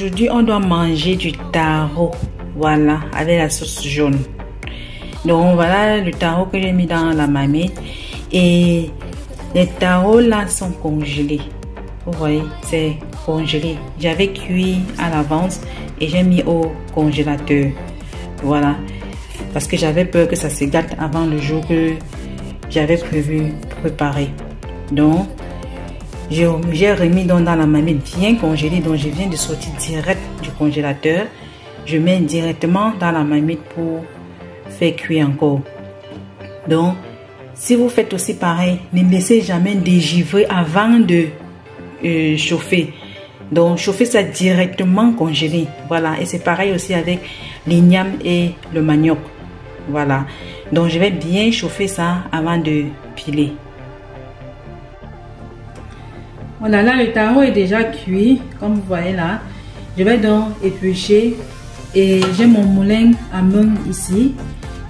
aujourd'hui, on doit manger du taro. Voilà, avec la sauce jaune. Donc voilà le taro que j'ai mis dans la marmite. Et les taros là sont congelés. Vous voyez, c'est congelé. J'avais cuit à l'avance et j'ai mis au congélateur. Voilà. Parce que j'avais peur que ça se gâte avant le jour que j'avais prévu préparer. Donc, j'ai remis dans la marmite bien congelée. Donc, je viens de sortir direct du congélateur. Je mets directement dans la marmite pour faire cuire encore. Donc, si vous faites aussi pareil, ne laissez jamais dégivrer avant de chauffer. Donc, chauffer ça directement congelé. Voilà. Et c'est pareil aussi avec l'igname et le manioc. Voilà. Donc, je vais bien chauffer ça avant de piler. Voilà, là, le taro est déjà cuit. Comme vous voyez là. Je vais donc éplucher. Et j'ai mon moulin à main ici.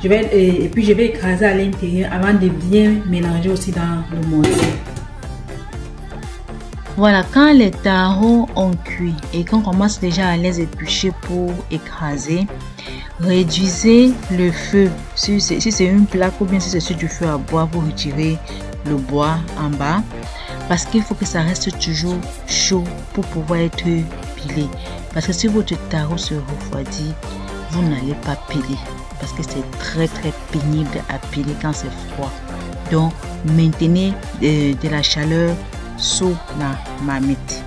Et puis, je vais écraser à l'intérieur avant de bien mélanger aussi dans le mortier. Voilà, quand les taros ont cuit et qu'on commence déjà à les éplucher pour écraser, réduisez le feu. Si c'est une plaque ou bien si c'est sur du feu à bois, vous retirez le bois en bas. Parce qu'il faut que ça reste toujours chaud pour pouvoir être pilé. Parce que si votre taro se refroidit, vous n'allez pas piler. Parce que c'est très pénible à piler quand c'est froid. Donc, maintenez de la chaleur sous la marmite.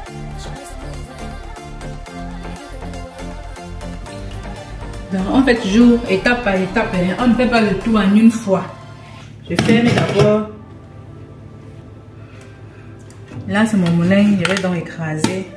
Donc, on fait toujours étape par étape. On ne fait pas le tout en une fois. Je ferme d'abord. Là, c'est mon moulin. Je vais donc écraser.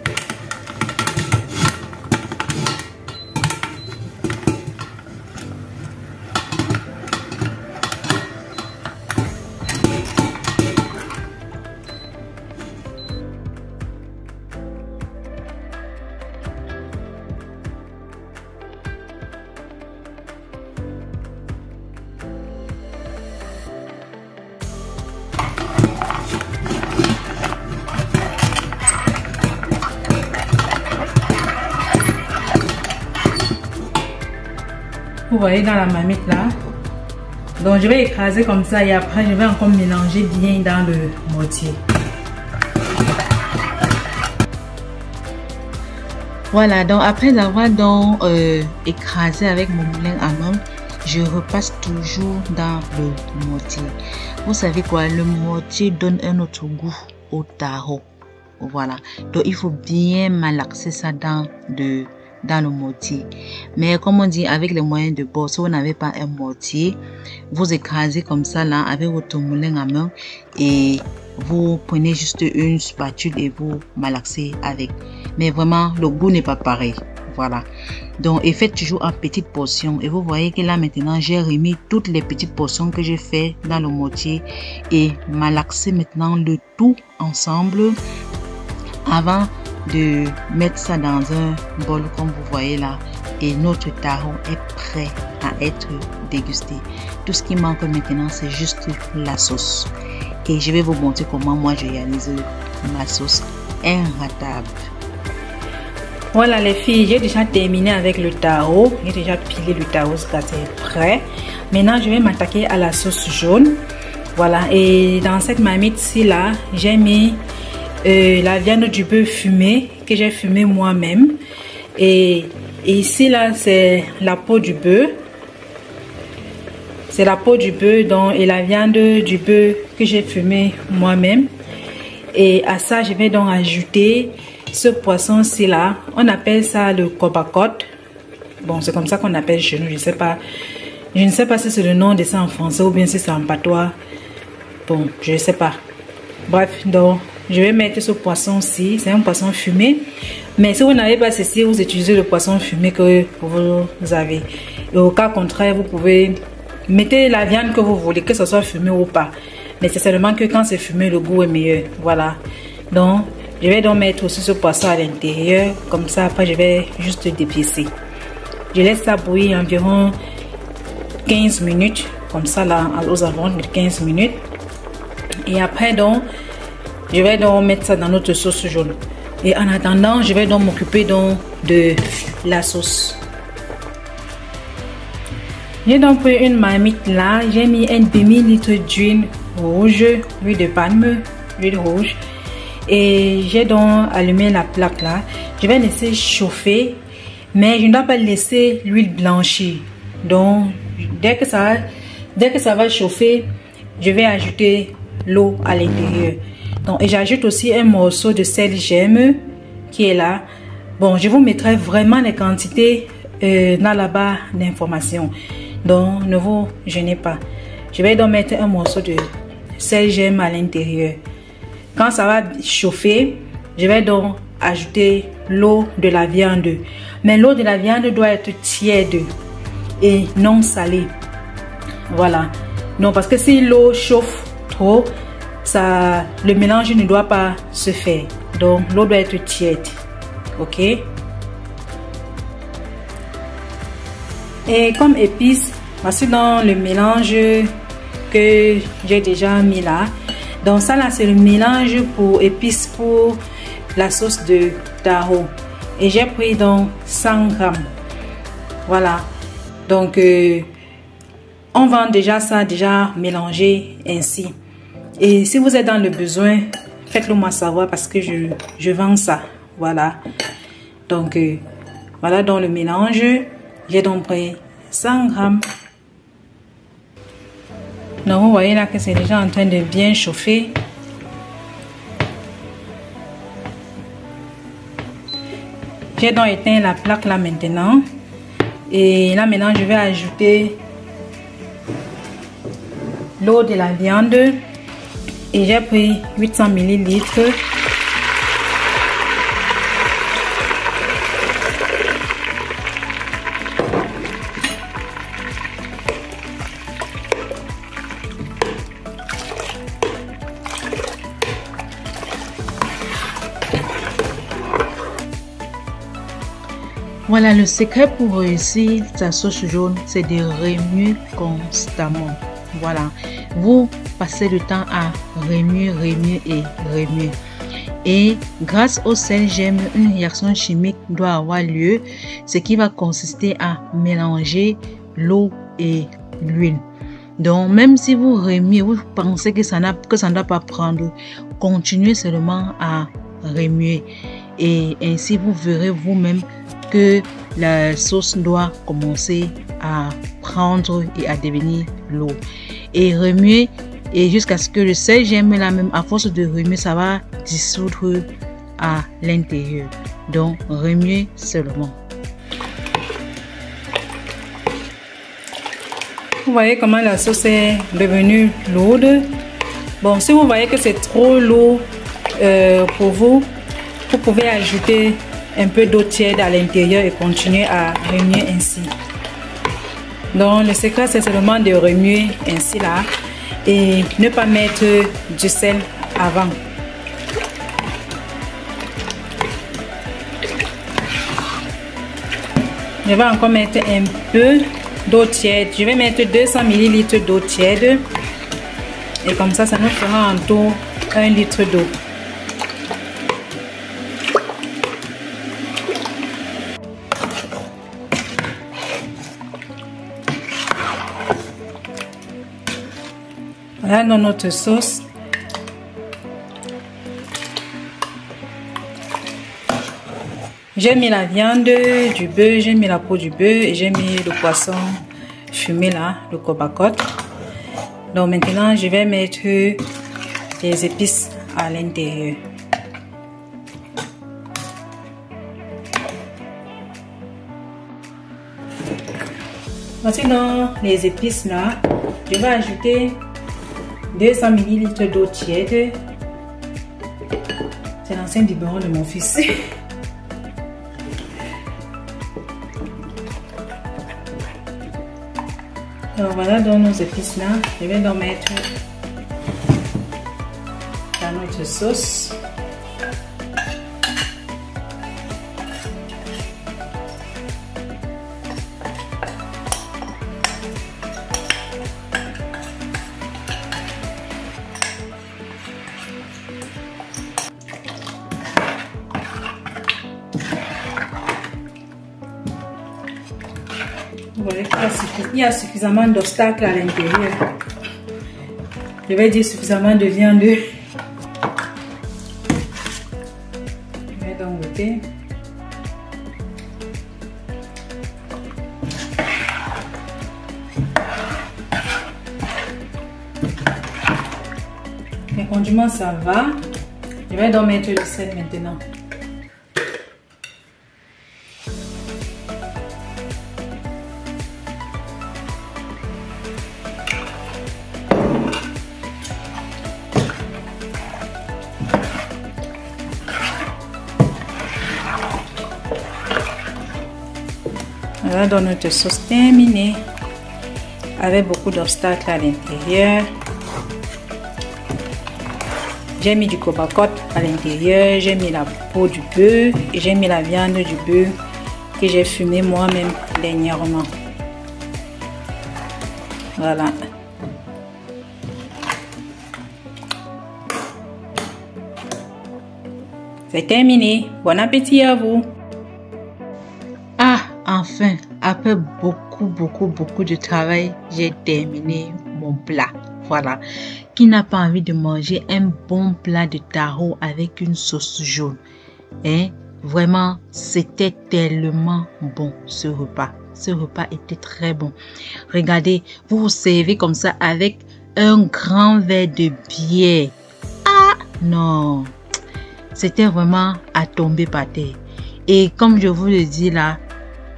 Vous voyez dans la marmite là. Donc je vais écraser comme ça et après je vais encore mélanger bien dans le mortier. Voilà, donc après avoir donc écrasé avec mon moulin à main, je repasse toujours dans le mortier. Vous savez quoi, le mortier donne un autre goût au taro. Voilà, donc il faut bien malaxer ça dans le mortier. Mais comme on dit, avec les moyens de bord, si vous n'avez pas un mortier, vous écrasez comme ça là avec votre moulin à main et vous prenez juste une spatule et vous malaxez avec. Mais vraiment, le goût n'est pas pareil. Voilà. Donc, et faites toujours en petites portions. Et vous voyez que là maintenant, j'ai remis toutes les petites portions que j'ai fait dans le mortier et malaxez maintenant le tout ensemble avant de mettre ça dans un bol comme vous voyez là, et notre taro est prêt à être dégusté. Tout ce qui manque maintenant, c'est juste la sauce et je vais vous montrer comment moi je réalise ma sauce inratable. Voilà les filles, j'ai déjà terminé avec le taro. J'ai déjà pilé le taro, c'est prêt. Maintenant je vais m'attaquer à la sauce jaune. Voilà, et dans cette marmite ci là, j'ai mis la viande du bœuf fumée que j'ai fumé moi-même. Et ici là, c'est la peau du bœuf. C'est la peau du bœuf et la viande du bœuf que j'ai fumé moi-même. Et à ça, je vais donc ajouter ce poisson-ci là. On appelle ça le cobacote. Bon, c'est comme ça qu'on appelle chez nous. Je ne sais pas si c'est le nom de ça en français ou bien si c'est en patois. Bon, je ne sais pas. Bref, donc je vais mettre ce poisson-ci. C'est un poisson fumé. Mais si vous n'avez pas ceci, vous utilisez le poisson fumé que vous avez. Et au cas contraire, vous pouvez mettre la viande que vous voulez, que ce soit fumé ou pas. Mais c'est seulement que quand c'est fumé, le goût est meilleur. Voilà. Donc, je vais donc mettre aussi ce poisson à l'intérieur. Comme ça, après, je vais juste dépiécer. Je laisse ça bouillir environ 15 minutes. Comme ça, là, aux alentours de 15 minutes. Et après, donc, Je vais donc mettre ça dans notre sauce jaune. Et en attendant, je vais donc m'occuper donc de la sauce. J'ai donc pris une marmite là, j'ai mis un demi-litre d'huile rouge, huile de palme, huile rouge. Et j'ai donc allumé la plaque là. Je vais laisser chauffer, mais je ne dois pas laisser l'huile blanchir. Donc, dès que ça va chauffer, je vais ajouter l'eau à l'intérieur. Donc, et j'ajoute aussi un morceau de sel gemme qui est là. Bon, je vous mettrai vraiment les quantités dans la barre d'information. Donc, ne vous gênez pas. Je vais donc mettre un morceau de sel gemme à l'intérieur. Quand ça va chauffer, je vais donc ajouter l'eau de la viande. Mais l'eau de la viande doit être tiède et non salée. Voilà. Non, parce que si l'eau chauffe trop, le mélange ne doit pas se faire. Donc, l'eau doit être tiède. Ok? Et comme épices, voici dans le mélange que j'ai déjà mis là. Donc ça là, c'est le mélange pour épices pour la sauce de taro. Et j'ai pris donc 100 grammes. Voilà. Donc on vend déjà ça déjà mélangé ainsi. Et si vous êtes dans le besoin, faites-le moi savoir parce que je vends ça. Voilà. Donc voilà dans le mélange. J'ai donc pris 100 grammes. Donc vous voyez là que c'est déjà en train de bien chauffer. J'ai donc éteint la plaque là maintenant. Et là maintenant je vais ajouter l'eau de la viande. Et j'ai pris 800 ml. Voilà, le secret pour réussir sa sauce jaune, c'est de remuer constamment. Voilà, vous passez le temps à remuer. Et grâce au sel gemme, une réaction chimique doit avoir lieu, ce qui va consister à mélanger l'eau et l'huile. Donc, même si vous remuez, vous pensez que ça ne doit pas prendre, continuez seulement à remuer. Et ainsi, vous verrez vous-même que la sauce doit commencer à prendre et à devenir l'eau. Et remuer, et jusqu'à ce que le sel gemme là même, à force de remuer, ça va dissoudre à l'intérieur. Donc, remuer seulement. Vous voyez comment la sauce est devenue lourde. Bon, si vous voyez que c'est trop lourd pour vous, vous pouvez ajouter un peu d'eau tiède à l'intérieur et continuer à remuer ainsi. Donc le secret c'est seulement de remuer ainsi là et ne pas mettre du sel avant. Je vais encore mettre un peu d'eau tiède. Je vais mettre 200 ml d'eau tiède et comme ça nous fera en tout 1 litre d'eau. Voilà dans notre sauce. J'ai mis la viande, du bœuf, j'ai mis la peau du bœuf et j'ai mis le poisson fumé là, le cobacote. Donc maintenant je vais mettre les épices à l'intérieur. Voici dans les épices là, je vais ajouter 200 ml d'eau tiède. C'est l'ancien biberon de mon fils. Donc voilà dans nos épices là, je vais donc mettre dans notre sauce. Vous voyez qu'il y a suffisamment d'obstacles à l'intérieur. Je vais dire suffisamment de viande. Je vais donc goûter. Les condiments, ça va. Je vais donc mettre le sel maintenant. Voilà donc notre sauce terminée avec beaucoup d'obstacles à l'intérieur. J'ai mis du copacote à l'intérieur, j'ai mis la peau du bœuf et j'ai mis la viande du bœuf que j'ai fumé moi-même dernièrement. Voilà. C'est terminé. Bon appétit à vous. Ah, enfin, après beaucoup de travail, j'ai terminé mon plat. Voilà. Qui n'a pas envie de manger un bon plat de taro avec une sauce jaune? Hein? Vraiment, c'était tellement bon ce repas. Ce repas était très bon. Regardez, vous vous servez comme ça avec un grand verre de bière. Ah non, c'était vraiment à tomber par terre. Et comme je vous le dis là,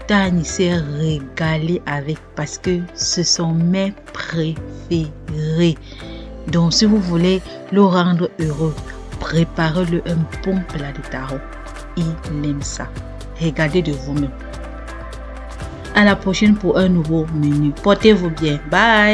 Tani s'est régalé avec parce que ce sont mes préférés. Donc si vous voulez le rendre heureux, préparez-le un bon plat de taro. Il aime ça. Regardez de vous-même. À la prochaine pour un nouveau menu. Portez-vous bien. Bye.